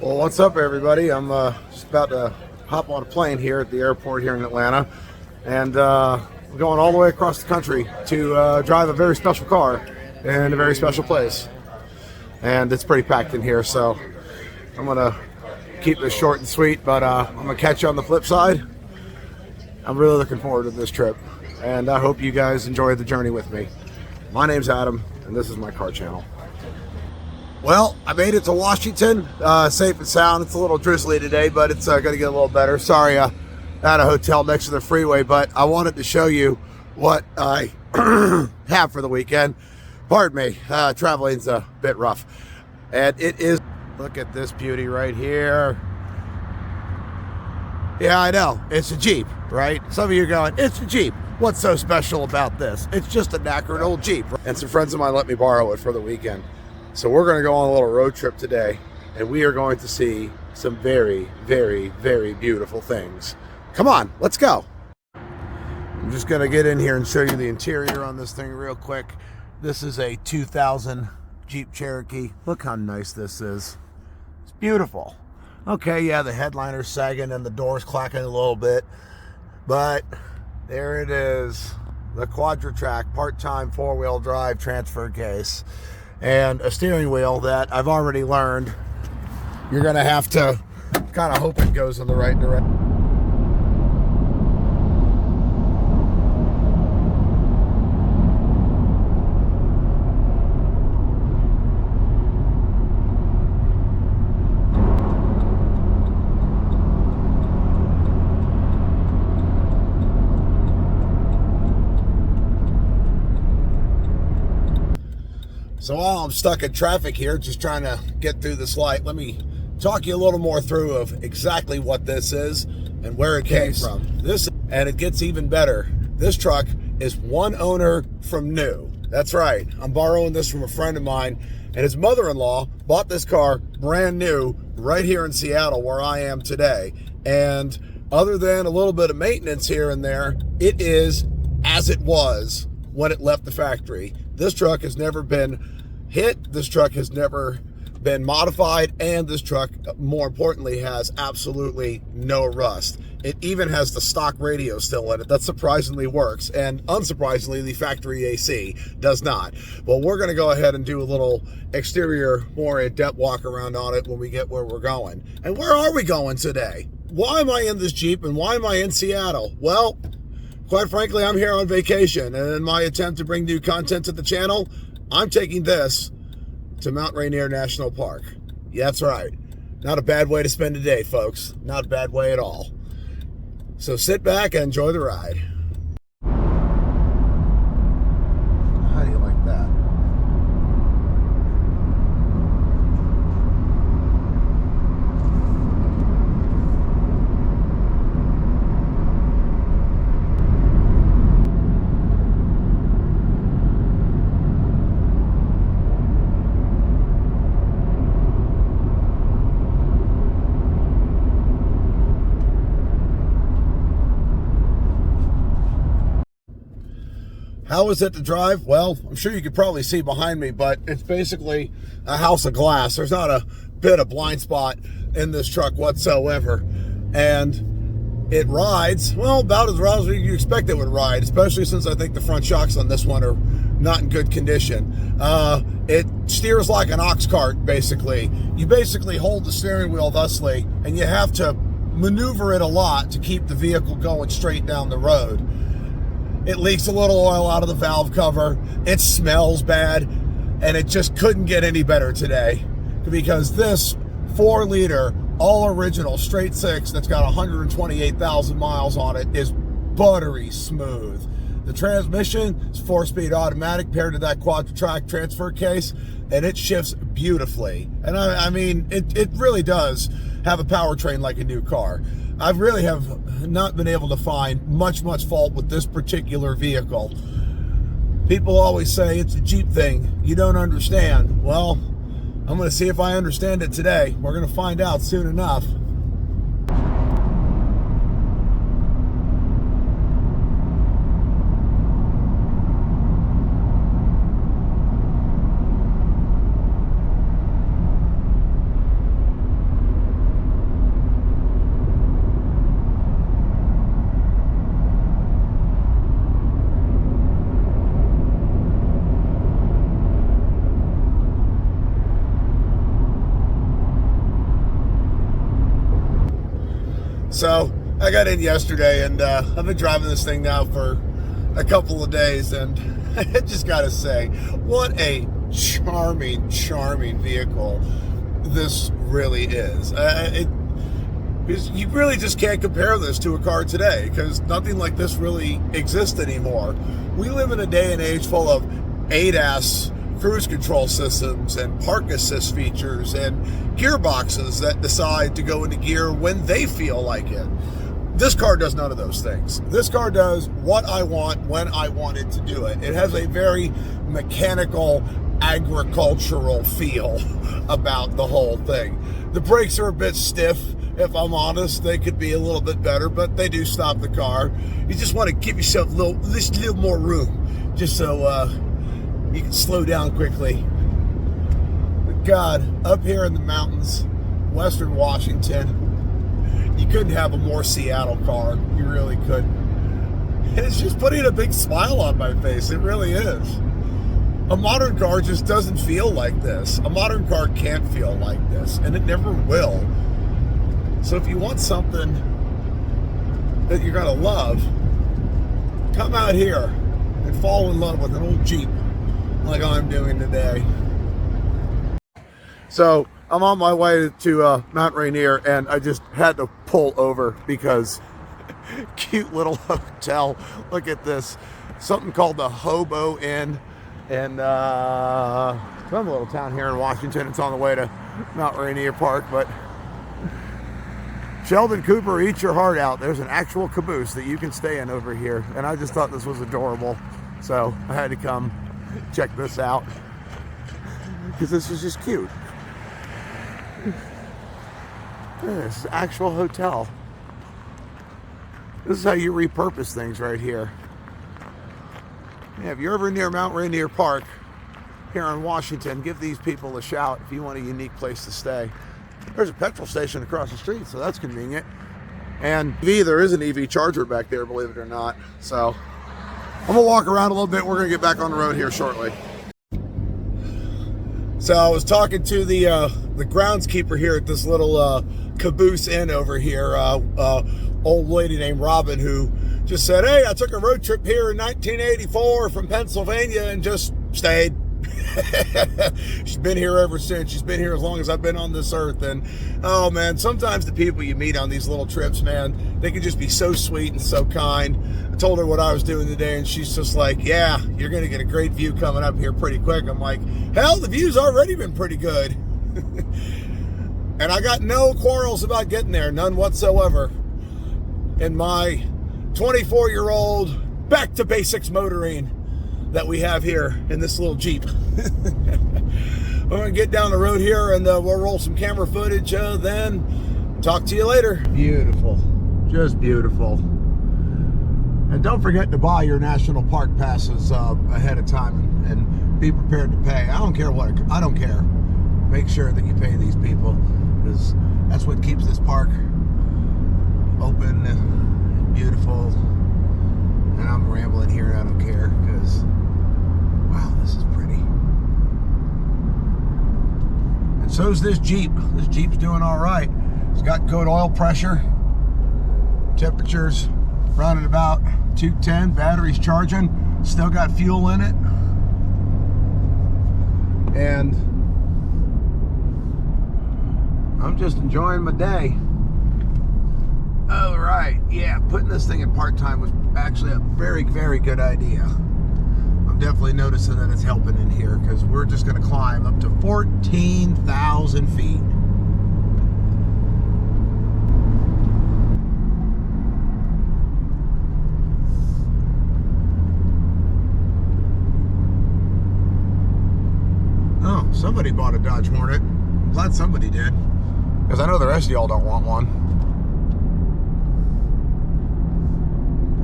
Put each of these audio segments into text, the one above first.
Well, what's up, everybody? I'm just about to hop on a plane here at the airport here in Atlanta, and we're going all the way across the country to drive a very special car in a very special place. And it's pretty packed in here, so I'm gonna keep this short and sweet, but I'm gonna catch you on the flip side. I'm really looking forward to this trip, and I hope you guys enjoy the journey with me. My name's Adam, and this is my car channel. Well, I made it to Washington, safe and sound. It's a little drizzly today, but it's going to get a little better. Sorry, I had a hotel next to the freeway, but I wanted to show you what I have for the weekend. Pardon me, traveling's a bit rough. And it is, look at this beauty right here. Yeah, I know, it's a Jeep, right? Some of you are going, it's a Jeep. What's so special about this? It's just a knackered old Jeep. And some friends of mine let me borrow it for the weekend. So we're going to go on a little road trip today, and we are going to see some very, very, very beautiful things. Come on, let's go. I'm just going to get in here and show you the interior on this thing real quick. This is a 2000 Jeep Cherokee. Look how nice this is. It's beautiful. Okay, yeah, the headliner's sagging and the door's clacking a little bit, but there it is. The Quadra-Track part-time four-wheel drive transfer case. And a steering wheel that I've already learned you're going to have to kind of hope it goes in the right direction. So while I'm stuck in traffic here, just trying to get through this light, let me talk you a little more through of exactly what this is and where it came from. And it gets even better. This truck is one owner from new. That's right. I'm borrowing this from a friend of mine, and his mother-in-law bought this car brand new right here in Seattle where I am today. And other than a little bit of maintenance here and there, it is as it was when it left the factory. This truck has never been hit, this truck has never been modified, and this truck, more importantly, has absolutely no rust. It even has the stock radio still in it. That surprisingly works, and unsurprisingly, the factory AC does not. Well, we're going to go ahead and do a little exterior, more in-depth walk around on it when we get where we're going. And where are we going today? Why am I in this Jeep, and why am I in Seattle? Well, quite frankly, I'm here on vacation, and in my attempt to bring new content to the channel, I'm taking this to Mount Rainier National Park. Yeah, that's right. Not a bad way to spend a day, folks. Not a bad way at all. So sit back and enjoy the ride. How do you like that? How is it to drive? Well, I'm sure you could probably see behind me, but it's basically a house of glass. There's not a bit of blind spot in this truck whatsoever. And it rides, well, about as well as you expect it would ride, especially since I think the front shocks on this one are not in good condition. It steers like an ox cart, basically. You basically hold the steering wheel thusly, and you have to maneuver it a lot to keep the vehicle going straight down the road. It leaks a little oil out of the valve cover. It smells bad, and it just couldn't get any better today because this 4-liter all original straight six that's got 128,000 miles on it is buttery smooth. The transmission is 4-speed automatic paired to that Quadra-Track transfer case, and it shifts beautifully. And I mean, it really does have a powertrain like a new car. I really have not been able to find much fault with this particular vehicle. People always say it's a Jeep thing. You don't understand. Well, I'm going to see if I understand it today. We're going to find out soon enough. So I got in yesterday, and I've been driving this thing now for a couple of days, and I just gotta say, what a charming vehicle this really is. You really just can't compare this to a car today, because nothing like this really exists anymore. We live in a day and age full of ADAS cruise control systems and park assist features and gearboxes that decide to go into gear when they feel like it. This car does none of those things. This car does what I want when I want it to do it. It has a very mechanical, agricultural feel about the whole thing. The brakes are a bit stiff. If I'm honest, they could be a little bit better, but they do stop the car. You just want to give yourself a little more room, just so you can slow down quickly. But God, up here in the mountains, Western Washington, you couldn't have a more Seattle car. You really couldn't. And it's just putting a big smile on my face. It really is. A modern car just doesn't feel like this. A modern car can't feel like this, and it never will. So if you want something that you're going to love, come out here and fall in love with an old Jeep like I'm doing today. So I'm on my way to Mount Rainier, and I just had to pull over because cute little hotel. Look at this. Something called the Hobo Inn in some little town here in Washington. It's on the way to Mount Rainier Park, but Sheldon Cooper, eat your heart out. There's an actual caboose that you can stay in over here, and I just thought this was adorable, so I had to come check this out because this is just cute. This is an actual hotel. This is how you repurpose things right here. Yeah, if you're ever near Mount Rainier Park here in Washington, give these people a shout if you want a unique place to stay. There's a petrol station across the street, so that's convenient. And there is an EV charger back there, believe it or not. So I'm gonna walk around a little bit. We're gonna get back on the road here shortly. So I was talking to the groundskeeper here at this little caboose inn over here, old lady named Robin, who just said, hey, I took a road trip here in 1984 from Pennsylvania and just stayed. She's been here ever since. She's been here as long as I've been on this earth. And oh man, sometimes the people you meet on these little trips, man, they can just be so sweet and so kind. I told her what I was doing today, and she's just like, yeah, you're gonna get a great view coming up here pretty quick. I'm like, hell, the view's already been pretty good. And I got no quarrels about getting there, none whatsoever. In my 24-year-old back to basics motoring that we have here in this little Jeep. We're gonna get down the road here, and we'll roll some camera footage, then talk to you later. Beautiful, just beautiful. And don't forget to buy your national park passes ahead of time and be prepared to pay. I don't care I don't care. Make sure that you pay these people, because that's what keeps this park open and beautiful. And I'm rambling here, and I don't care, because wow, this is pretty. And so's this Jeep. This Jeep's doing all right. It's got good oil pressure. Temperatures running about 210. Battery's charging. Still got fuel in it. And I'm just enjoying my day. All right, yeah, putting this thing in part-time was actually a very, very good idea. I'm definitely noticing that it's helping in here, because we're just going to climb up to 14,000 feet. Oh, somebody bought a Dodge Hornet. I'm glad somebody did, because I know the rest of y'all don't want one.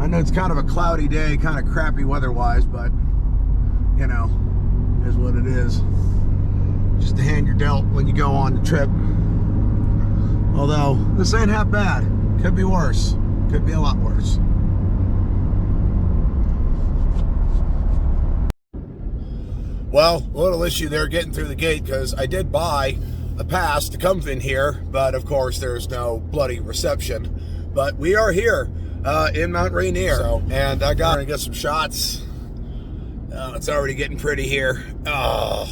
I know it's kind of a cloudy day, kind of crappy weather-wise, but, you know, is what it is. Just the hand you're dealt when you go on the trip. Although, this ain't half bad. Could be worse. Could be a lot worse. Well, a little issue there getting through the gate, because I did buy a pass to come in here, but of course there's no bloody reception. But we are here in Mount Rainier. So, and I got to get some shots. It's already getting pretty here. Oh,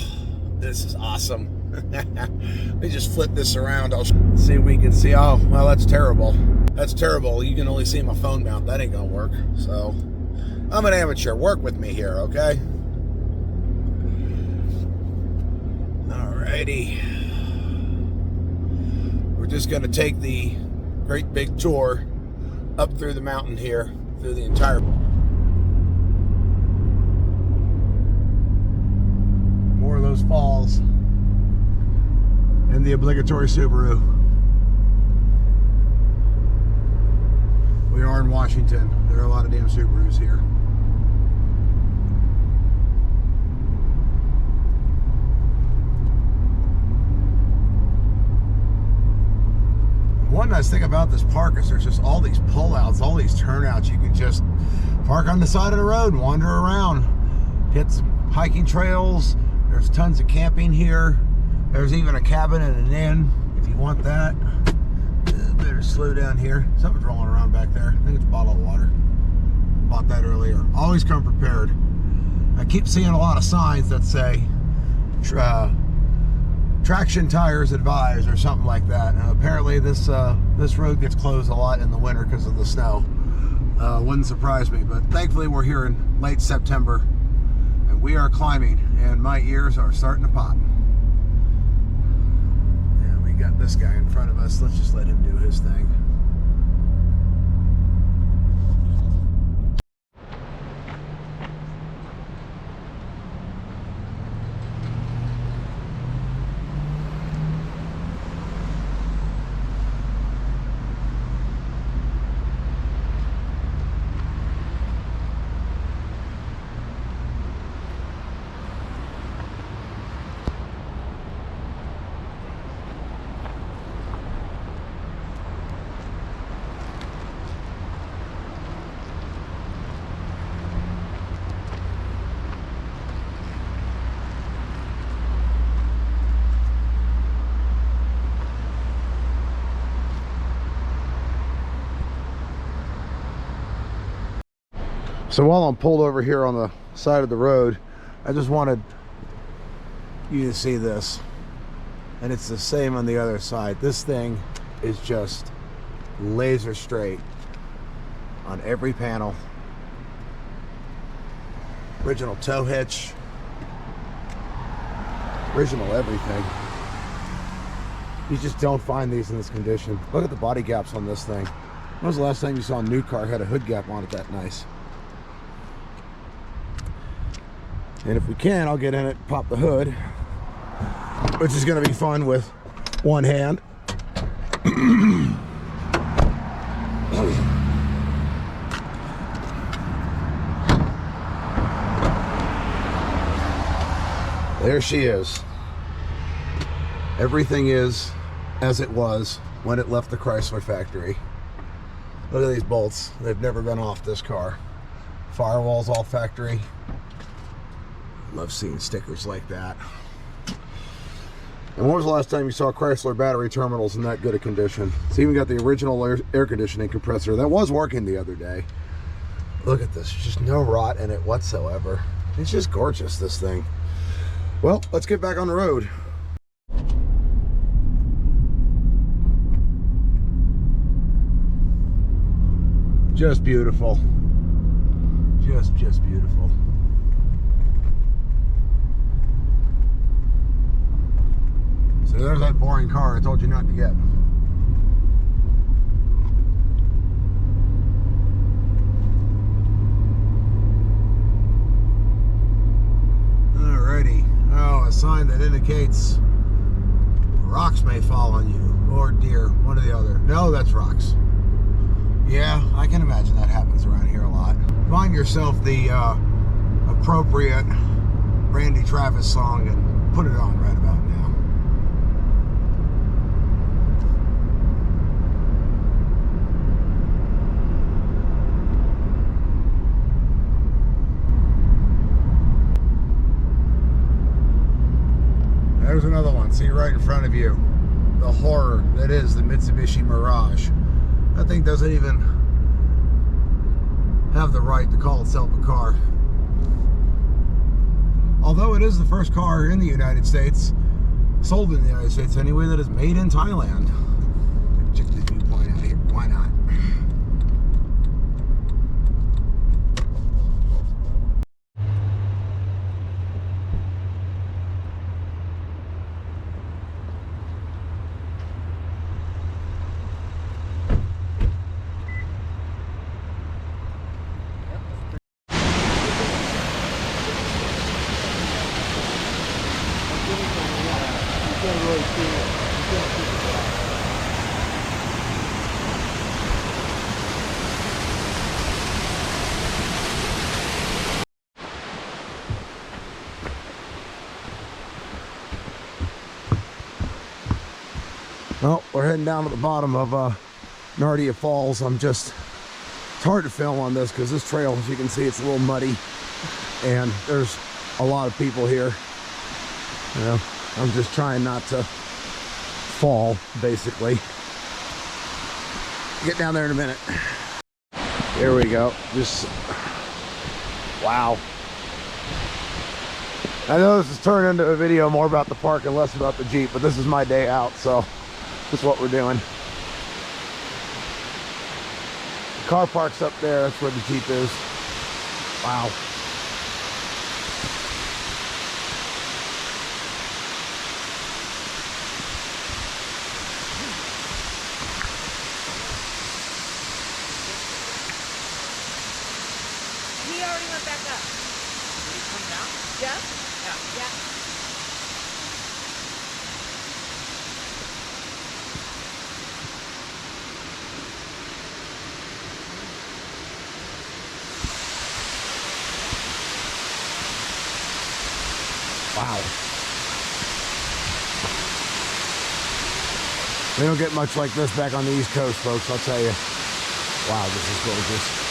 this is awesome. Let me just flip this around. I'll see if we can see. Oh, well, that's terrible. That's terrible. You can only see my phone mount. That ain't gonna work. So I'm an amateur. Work with me here, okay? Alrighty. We're just gonna take the great big tour up through the mountain here, through the entire. More of those falls. And the obligatory Subaru. We are in Washington. There are a lot of damn Subarus here. One nice thing about this park is there's just all these pullouts, all these turnouts. You can just park on the side of the road and wander around. Hit some hiking trails. There's tons of camping here. There's even a cabin and an inn if you want that. Better slow down here. Something's rolling around back there. I think it's a bottle of water. Bought that earlier. Always come prepared. I keep seeing a lot of signs that say traction tires advised or something like that. Now, apparently this road gets closed a lot in the winter because of the snow. Wouldn't surprise me, but thankfully we're here in late September and we are climbing and my ears are starting to pop. Got this guy in front of us. Let's just let him do his thing. So while I'm pulled over here on the side of the road, I just wanted you to see this. And it's the same on the other side. This thing is just laser straight on every panel. Original tow hitch. Original everything. You just don't find these in this condition. Look at the body gaps on this thing. When was the last time you saw a new car had a hood gap on it that nice? And if we can, I'll get in it, pop the hood, which is going to be fun with one hand. There she is. Everything is as it was when it left the Chrysler factory. Look at these bolts. They've never been off this car. Firewalls all factory. Love seeing stickers like that. And when was the last time you saw Chrysler battery terminals in that good a condition? It's even got the original air conditioning compressor that was working the other day. Look at this, just no rot in it whatsoever. It's just gorgeous, this thing. Well, let's get back on the road. Just beautiful. Just beautiful. So there's that boring car I told you not to get. Alrighty. Oh, a sign that indicates rocks may fall on you, or deer, one or the other. No, that's rocks. Yeah, I can imagine that happens around here a lot. Find yourself the appropriate Randy Travis song and put it on right about now. There's another one. See right in front of you. The horror that is the Mitsubishi Mirage. That thing doesn't even have the right to call itself a car. Although it is the first car in the United States, sold in the United States anyway, that is made in Thailand. Check this viewpoint out here. Why not? Well, we're heading down to the bottom of Nardia Falls. It's hard to film on this because this trail, as you can see, it's a little muddy and there's a lot of people here. You know, I'm just trying not to fall, basically. Get down there in a minute. Here we go. Just, wow. I know this has turned into a video more about the park and less about the Jeep, but this is my day out, so that's what we're doing. The car park's up there. That's where the Jeep is. Wow. He already went back up. Did he come down? Yeah? Yeah. Yeah. Wow. We don't get much like this back on the East Coast, folks, I'll tell you. Wow, this is gorgeous.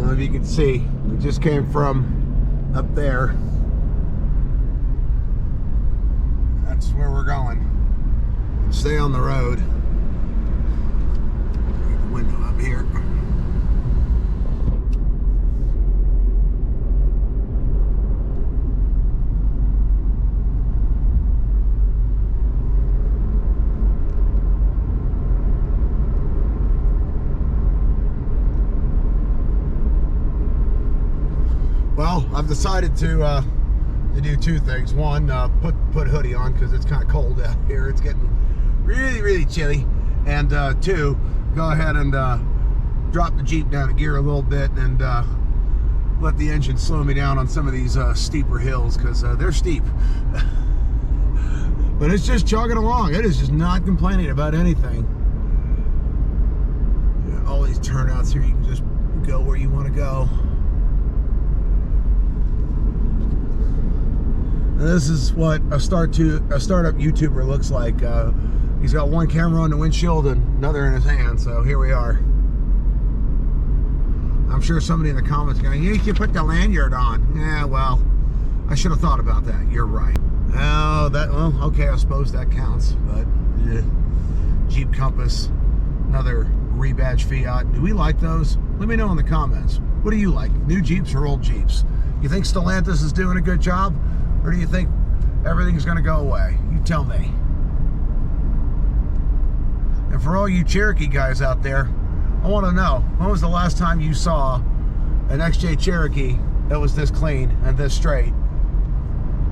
If you can see, we just came from up there. That's where we're going. Stay on the road. Get the window up here. Well, I've decided to do two things. One, put hoodie on because it's kind of cold out here. It's getting really chilly. And two, go ahead and drop the Jeep down to gear a little bit and let the engine slow me down on some of these steeper hills because they're steep. But it's just chugging along. It is just not complaining about anything. You know, all these turnouts here, you can just go where you want to go. And this is what a startup YouTuber looks like. He's got one camera on the windshield and another in his hand, so here we are. I'm sure somebody in the comments is going, you should put the lanyard on. Yeah, well, I should have thought about that. You're right. Oh, well, okay, I suppose that counts, but Jeep Compass, another rebadged Fiat. Do we like those? Let me know in the comments. What do you like, new Jeeps or old Jeeps? You think Stellantis is doing a good job? Or do you think everything's going to go away? You tell me. And for all you Cherokee guys out there, I want to know, when was the last time you saw an XJ Cherokee that was this clean and this straight,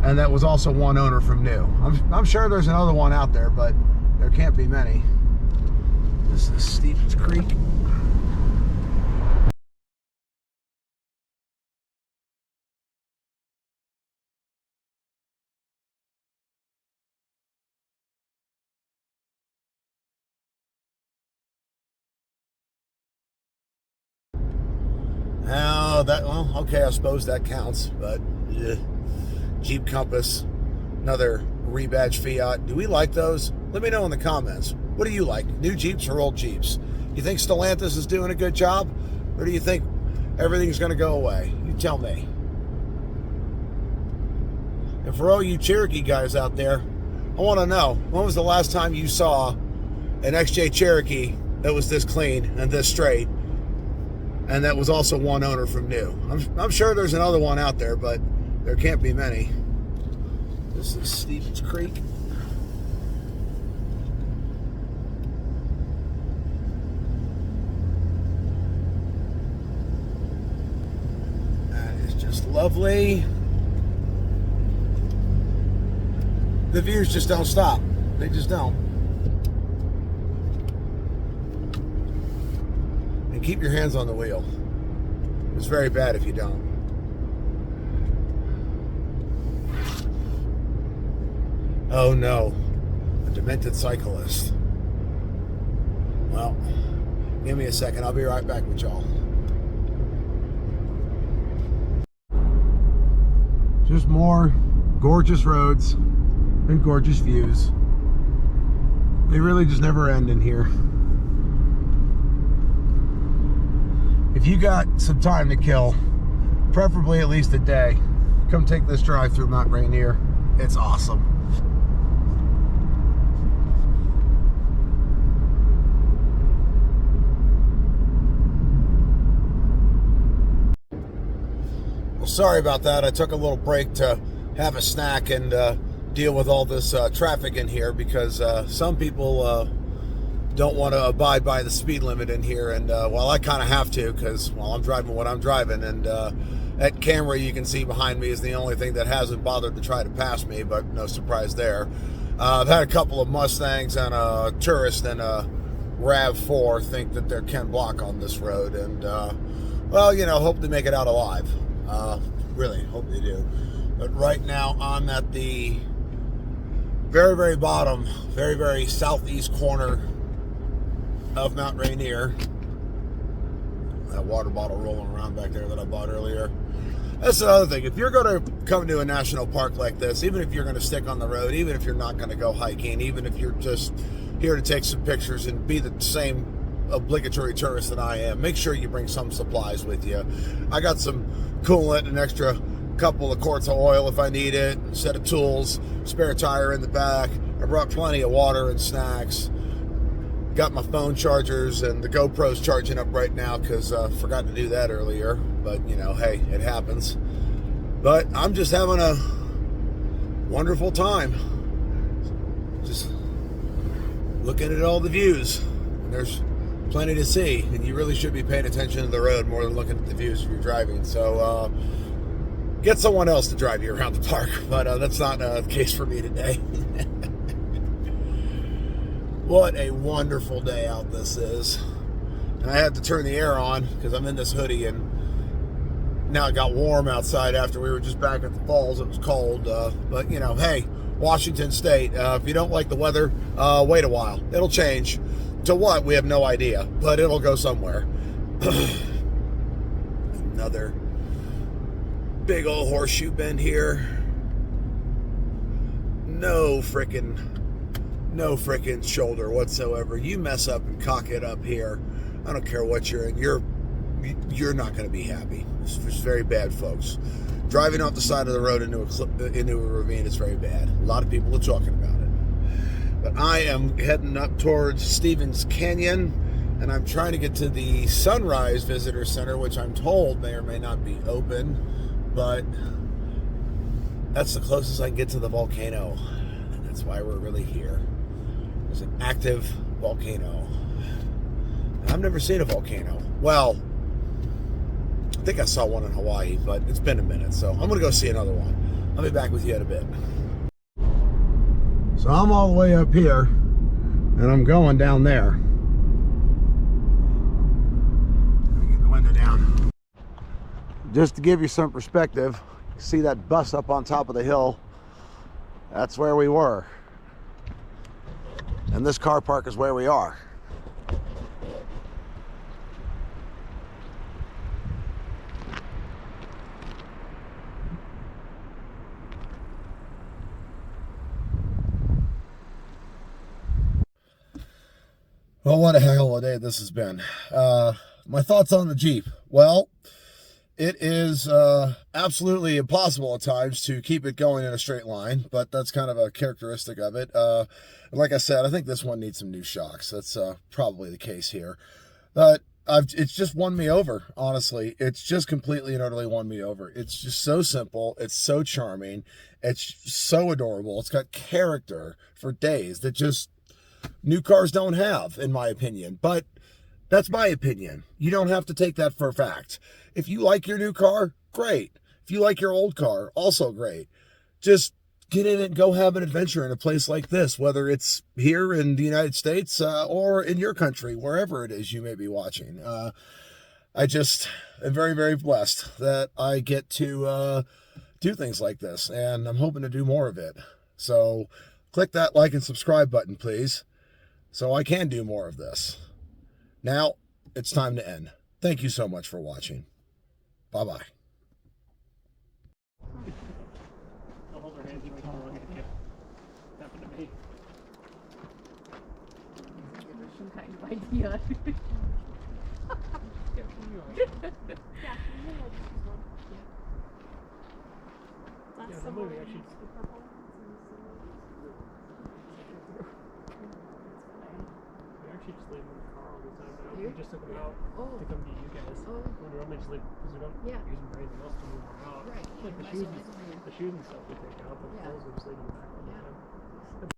and that was also one owner from new? I'm sure there's another one out there, but there can't be many. This is Stevens Creek. Oh, well, okay, I suppose that counts, but Jeep Compass, another rebadged Fiat. Do we like those? Let me know in the comments. What do you like, new Jeeps or old Jeeps? You think Stellantis is doing a good job, or do you think everything's going to go away? You tell me. And for all you Cherokee guys out there, I want to know, when was the last time you saw an XJ Cherokee that was this clean and this straight, and that was also one owner from new? I'm sure there's another one out there, but there can't be many. This is Stevens Creek. That is just lovely. The views just don't stop. They just don't. And keep your hands on the wheel. It's very bad if you don't. Oh no, a demented cyclist. Well, give me a second. I'll be right back with y'all. Just more gorgeous roads and gorgeous views. They really just never end in here. If you got some time to kill, preferably at least a day, come take this drive through Mount Rainier. It's awesome. Well, sorry about that. I took a little break to have a snack and deal with all this traffic in here, because some people don't want to abide by the speed limit in here, and well, I kind of have to, because I'm driving what I'm driving, and that camera you can see behind me is the only thing that hasn't bothered to try to pass me, but no surprise there. I've had a couple of Mustangs and a tourist and a RAV4 think that they're Ken Block on this road, and well, you know, hope they make it out alive. Really hope they do. But right now I'm at the very, very bottom, very, very southeast corner of Mount Rainier. That water bottle rolling around back there that I bought earlier. That's another thing. If you're going to come to a national park like this, even if you're going to stick on the road, even if you're not going to go hiking, even if you're just here to take some pictures and be the same obligatory tourist that I am, make sure you bring some supplies with you. I got some coolant, an extra couple of quarts of oil if I need it, a set of tools, spare tire in the back. I brought plenty of water and snacks. Got my phone chargers, and the GoPro's charging up right now because I forgot to do that earlier. But, you know, hey, it happens. But I'm just having a wonderful time. Just looking at all the views. And there's plenty to see, and you really should be paying attention to the road more than looking at the views if you're driving. So get someone else to drive you around the park, but that's not the case for me today. What a wonderful day out this is. And I had to turn the air on because I'm in this hoodie, and now it got warm outside after we were just back at the falls. It was cold, but you know, hey, Washington State, if you don't like the weather, wait a while. It'll change. To what? We have no idea, but it'll go somewhere. Another big old horseshoe bend here. No frickin' shoulder whatsoever. You mess up and cock it up here, I don't care what you're in, you're not going to be happy. It's very bad, folks. Driving off the side of the road into a ravine is very bad. A lot of people are talking about it. But I am heading up towards Stevens Canyon, and I'm trying to get to the Sunrise Visitor Center, which I'm told may or may not be open, but that's the closest I can get to the volcano, and that's why we're really here. There's an active volcano. And I've never seen a volcano. Well, I think I saw one in Hawaii, but it's been a minute, so I'm going to go see another one. I'll be back with you in a bit. So I'm all the way up here, and I'm going down there. Let me get the window down. Just to give you some perspective, you see that bus up on top of the hill? That's where we were. And this car park is where we are. Well, what a hell of a day this has been. My thoughts on the Jeep. Well, it is absolutely impossible at times to keep it going in a straight line, but that's kind of a characteristic of it. Like I said, I think this one needs some new shocks. That's probably the case here. But it's just won me over, honestly. It's just completely and utterly won me over. It's just so simple. It's so charming. It's so adorable. It's got character for days that just new cars don't have, in my opinion. But that's my opinion. You don't have to take that for a fact. If you like your new car, great. If you like your old car, also great. Just get in and go have an adventure in a place like this, whether it's here in the United States or in your country, wherever it is you may be watching. I just am very, very blessed that I get to do things like this, and I'm hoping to do more of it. So click that like and subscribe button, please, so I can do more of this. Now, it's time to end. Thank you so much for watching. Bye-bye. I'll hold her hands and make her look at you. Happened to me. Give her some kind of idea. Yeah, the movie actually. We actually just leave them in the car all the time now. We just took them out to come meet you guys. We normally just leave because we don't use them for anything else to move them out. Right. Like the shoes and stuff we take out, but the clothes we just leave in the back all the time.